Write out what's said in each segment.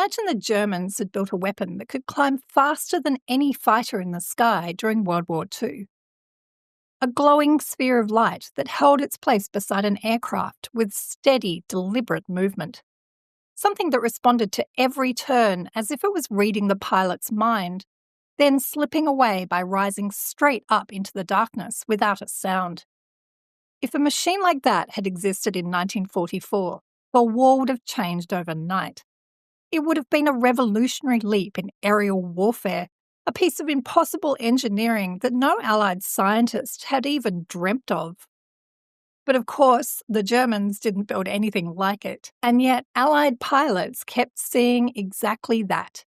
Imagine the Germans had built a weapon that could climb faster than any fighter in the sky during World War II. A glowing sphere of light that held its place beside an aircraft with steady, deliberate movement. Something that responded to every turn as if it was reading the pilot's mind, then slipping away by rising straight up into the darkness without a sound. If a machine like that had existed in 1944, the war would have changed overnight. It would have been a revolutionary leap in aerial warfare, a piece of impossible engineering that no Allied scientist had even dreamt of. But of course, the Germans didn't build anything like it, and yet Allied pilots kept seeing exactly that.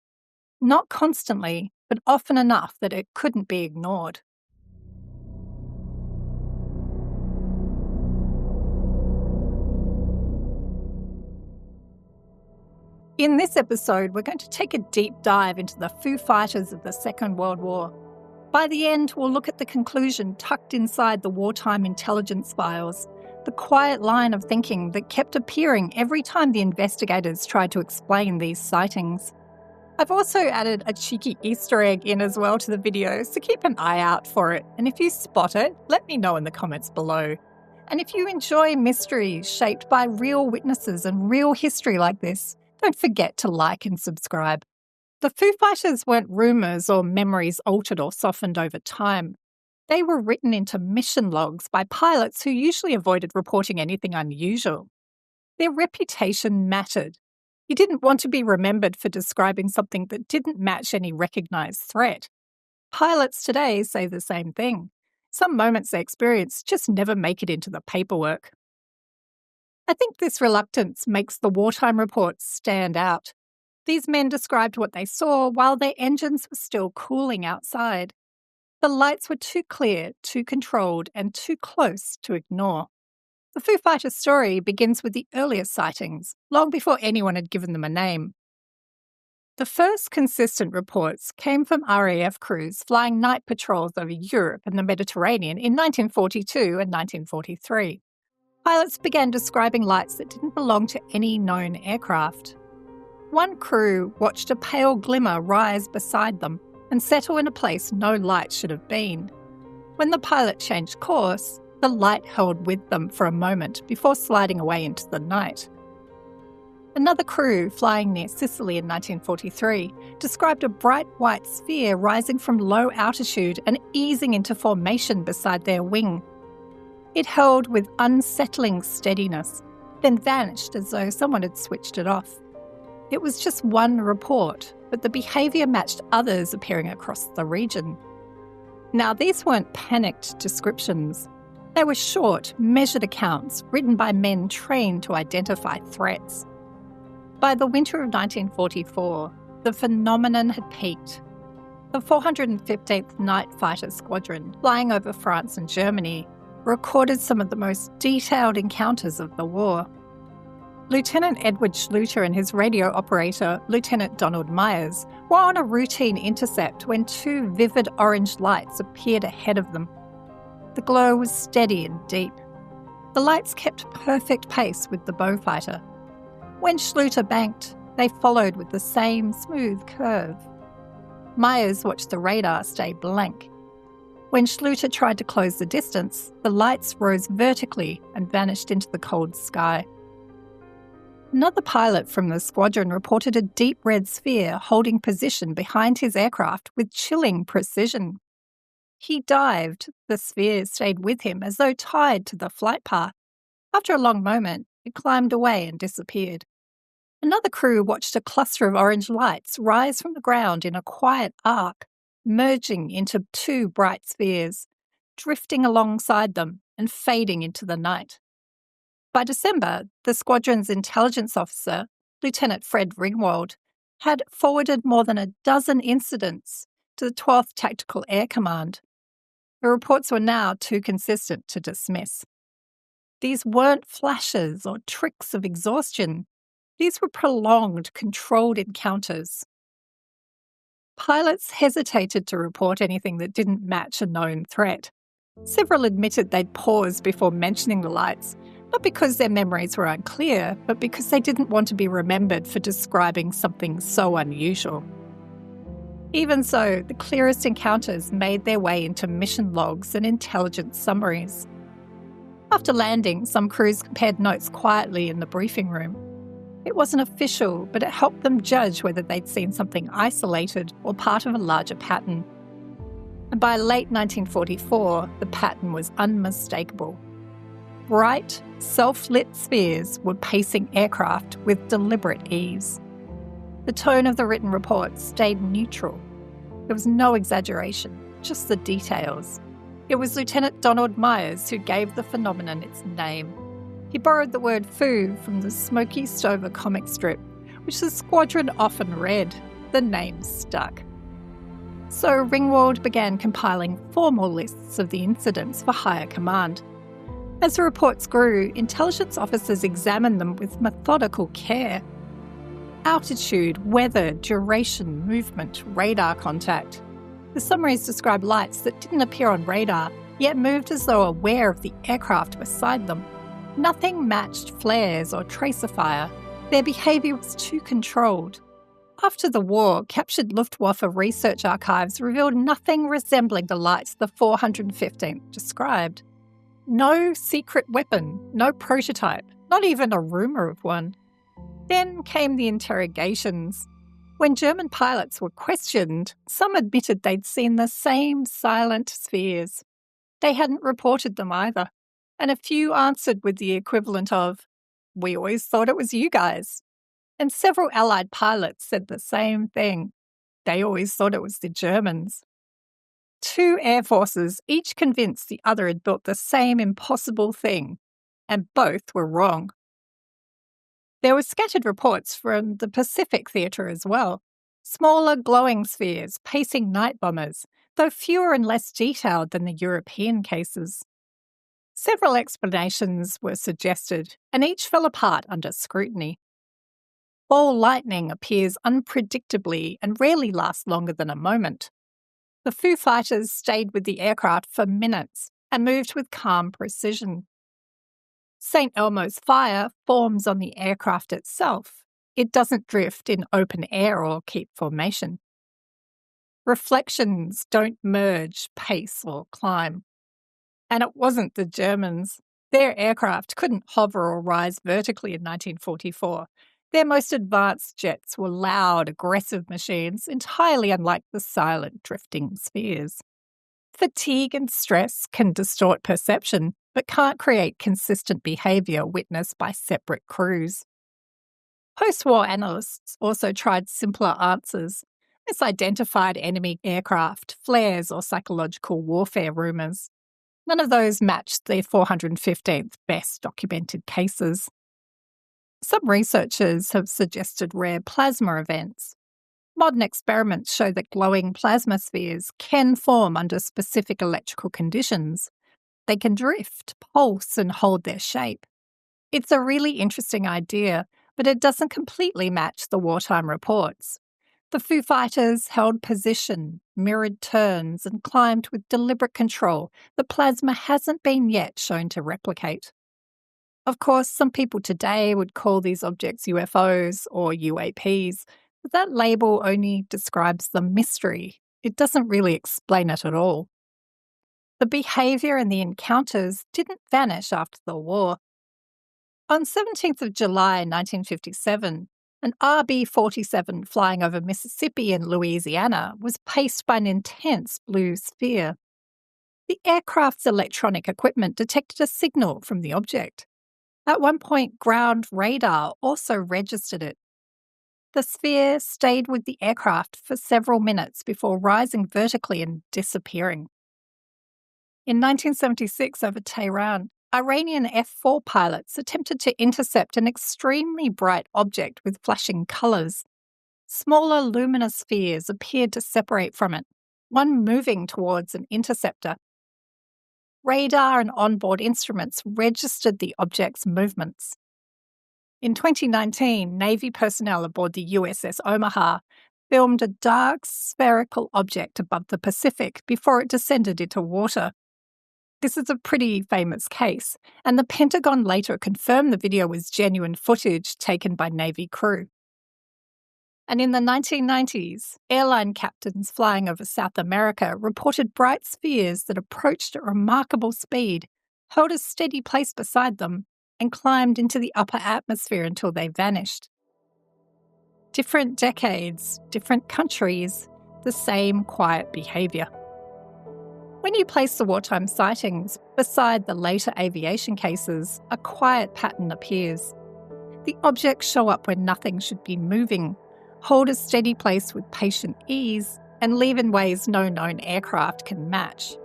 Not constantly, but often enough that it couldn't be ignored. In this episode, we're going to take a deep dive into the Foo Fighters of the Second World War. By the end, we'll look at the conclusion tucked inside the wartime intelligence files, the quiet line of thinking that kept appearing every time the investigators tried to explain these sightings. I've also added a cheeky Easter egg in as well to the video, so keep an eye out for it. And if you spot it, let me know in the comments below. And if you enjoy mysteries shaped by real witnesses and real history like this, don't forget to like and subscribe. The Foo Fighters weren't rumours or memories altered or softened over time. They were written into mission logs by pilots who usually avoided reporting anything unusual. Their reputation mattered. You didn't want to be remembered for describing something that didn't match any recognised threat. Pilots today say the same thing. Some moments they experience just never make it into the paperwork. I think this reluctance makes the wartime reports stand out. These men described what they saw while their engines were still cooling outside. The lights were too clear, too controlled, and too close to ignore. The Foo Fighters story begins with the earliest sightings, long before anyone had given them a name. The first consistent reports came from RAF crews flying night patrols over Europe and the Mediterranean in 1942 and 1943. Pilots began describing lights that didn't belong to any known aircraft. One crew watched a pale glimmer rise beside them and settle in a place no light should have been. When the pilot changed course, the light held with them for a moment before sliding away into the night. Another crew flying near Sicily in 1943 described a bright white sphere rising from low altitude and easing into formation beside their wing. It held with unsettling steadiness, then vanished as though someone had switched it off. It was just one report, but the behaviour matched others appearing across the region. Now, these weren't panicked descriptions. They were short, measured accounts written by men trained to identify threats. By the winter of 1944, the phenomenon had peaked. The 415th Night Fighter Squadron, flying over France and Germany, recorded some of the most detailed encounters of the war. Lieutenant Edward Schluter and his radio operator, Lieutenant Donald Myers, were on a routine intercept when two vivid orange lights appeared ahead of them. The glow was steady and deep. The lights kept perfect pace with the Beaufighter. When Schluter banked, they followed with the same smooth curve. Myers watched the radar stay blank. When Schluter tried to close the distance, the lights rose vertically and vanished into the cold sky. Another pilot from the squadron reported a deep red sphere holding position behind his aircraft with chilling precision. He dived, the sphere stayed with him as though tied to the flight path. After a long moment, it climbed away and disappeared. Another crew watched a cluster of orange lights rise from the ground in a quiet arc, merging into two bright spheres, drifting alongside them and fading into the night. By December, the squadron's intelligence officer, Lieutenant Fred Ringwald, had forwarded more than a dozen incidents to the 12th Tactical Air Command. The reports were now too consistent to dismiss. These weren't flashes or tricks of exhaustion. These were prolonged, controlled encounters. Pilots hesitated to report anything that didn't match a known threat. Several admitted they'd paused before mentioning the lights, Not because their memories were unclear, but because they didn't want to be remembered for describing something so unusual. Even so, the clearest encounters made their way into mission logs and intelligence summaries. After landing, some crews compared notes quietly in the briefing room. It wasn't official, but it helped them judge whether they'd seen something isolated or part of a larger pattern. And by late 1944, the pattern was unmistakable. Bright, self-lit spheres were pacing aircraft with deliberate ease. The tone of the written report stayed neutral. There was no exaggeration, just the details. It was Lieutenant Donald Myers who gave the phenomenon its name. He borrowed the word Foo from the Smokey Stover comic strip, which the squadron often read. The name stuck. So Ringwald began compiling formal lists of the incidents for higher command. As the reports grew, intelligence officers examined them with methodical care. Altitude, weather, duration, movement, radar contact. The summaries described lights that didn't appear on radar, yet moved as though aware of the aircraft beside them. Nothing matched flares or tracer fire. Their behaviour was too controlled. After the war, captured Luftwaffe research archives revealed nothing resembling the lights the 415th described. No secret weapon, no prototype, not even a rumour of one. Then came the interrogations. When German pilots were questioned, some admitted they'd seen the same silent spheres. They hadn't reported them either, and a few answered with the equivalent of, "We always thought it was you guys." And several Allied pilots said the same thing. They always thought it was the Germans. Two air forces, each convinced the other had built the same impossible thing, and both were wrong. There were scattered reports from the Pacific theatre as well. Smaller glowing spheres pacing night bombers, though fewer and less detailed than the European cases. Several explanations were suggested, and each fell apart under scrutiny. Ball lightning appears unpredictably and rarely lasts longer than a moment. The Foo Fighters stayed with the aircraft for minutes and moved with calm precision. St. Elmo's fire forms on the aircraft itself. It doesn't drift in open air or keep formation. Reflections don't merge, pace, or climb. And it wasn't the Germans. Their aircraft couldn't hover or rise vertically in 1944. Their most advanced jets were loud, aggressive machines, entirely unlike the silent, drifting spheres. Fatigue and stress can distort perception, but can't create consistent behaviour witnessed by separate crews. Post-war analysts also tried simpler answers, misidentified enemy aircraft, flares, or psychological warfare rumours. None of those matched the 415th best documented cases. Some researchers have suggested rare plasma events. Modern experiments show that glowing plasma spheres can form under specific electrical conditions. They can drift, pulse, and hold their shape. It's a really interesting idea, but it doesn't completely match the wartime reports. The Foo Fighters held position, mirrored turns, and climbed with deliberate control that plasma hasn't been yet shown to replicate. Of course, some people today would call these objects UFOs or UAPs, but that label only describes the mystery. It doesn't really explain it at all. The behaviour and the encounters didn't vanish after the war. On 17th of July 1957, an RB-47 flying over Mississippi and Louisiana was paced by an intense blue sphere. The aircraft's electronic equipment detected a signal from the object. At one point, ground radar also registered it. The sphere stayed with the aircraft for several minutes before rising vertically and disappearing. In 1976, over Tehran, Iranian F-4 pilots attempted to intercept an extremely bright object with flashing colours. Smaller luminous spheres appeared to separate from it, one moving towards an interceptor. Radar and onboard instruments registered the object's movements. In 2019, Navy personnel aboard the USS Omaha filmed a dark spherical object above the Pacific before it descended into water. This is a pretty famous case, and the Pentagon later confirmed the video was genuine footage taken by Navy crew. And in the 1990s, airline captains flying over South America reported bright spheres that approached at remarkable speed, held a steady place beside them, and climbed into the upper atmosphere until they vanished. Different decades, different countries, the same quiet behaviour. When you place the wartime sightings beside the later aviation cases, a quiet pattern appears. The objects show up when nothing should be moving, hold a steady place with patient ease, and leave in ways no known aircraft can match.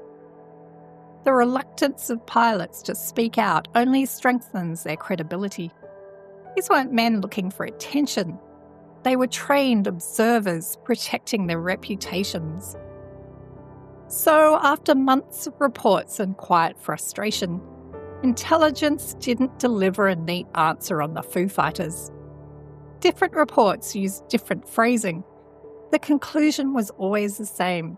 The reluctance of pilots to speak out only strengthens their credibility. These weren't men looking for attention. They were trained observers protecting their reputations. So, after months of reports and quiet frustration, intelligence didn't deliver a neat answer on the Foo Fighters. Different reports used different phrasing. The conclusion was always the same.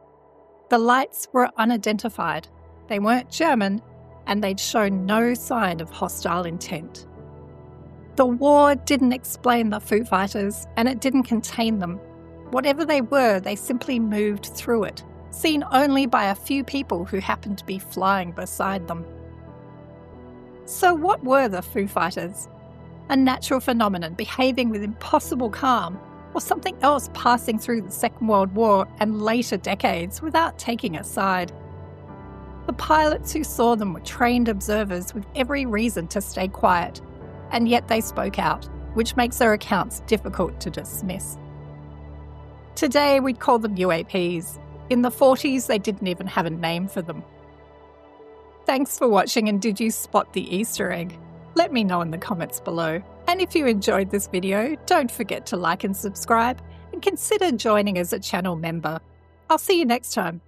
The lights were unidentified, they weren't German, and they'd shown no sign of hostile intent. The war didn't explain the Foo Fighters, and it didn't contain them. Whatever they were, they simply moved through it, seen only by a few people who happened to be flying beside them. So what were the Foo Fighters? A natural phenomenon behaving with impossible calm, or something else passing through the Second World War and later decades without taking a side? The pilots who saw them were trained observers with every reason to stay quiet, and yet they spoke out, which makes their accounts difficult to dismiss. Today we'd call them UAPs. In the 40s, they didn't even have a name for them. Thanks for watching, and did you spot the Easter egg? Let me know in the comments below. And if you enjoyed this video, don't forget to like and subscribe, and consider joining as a channel member. I'll see you next time.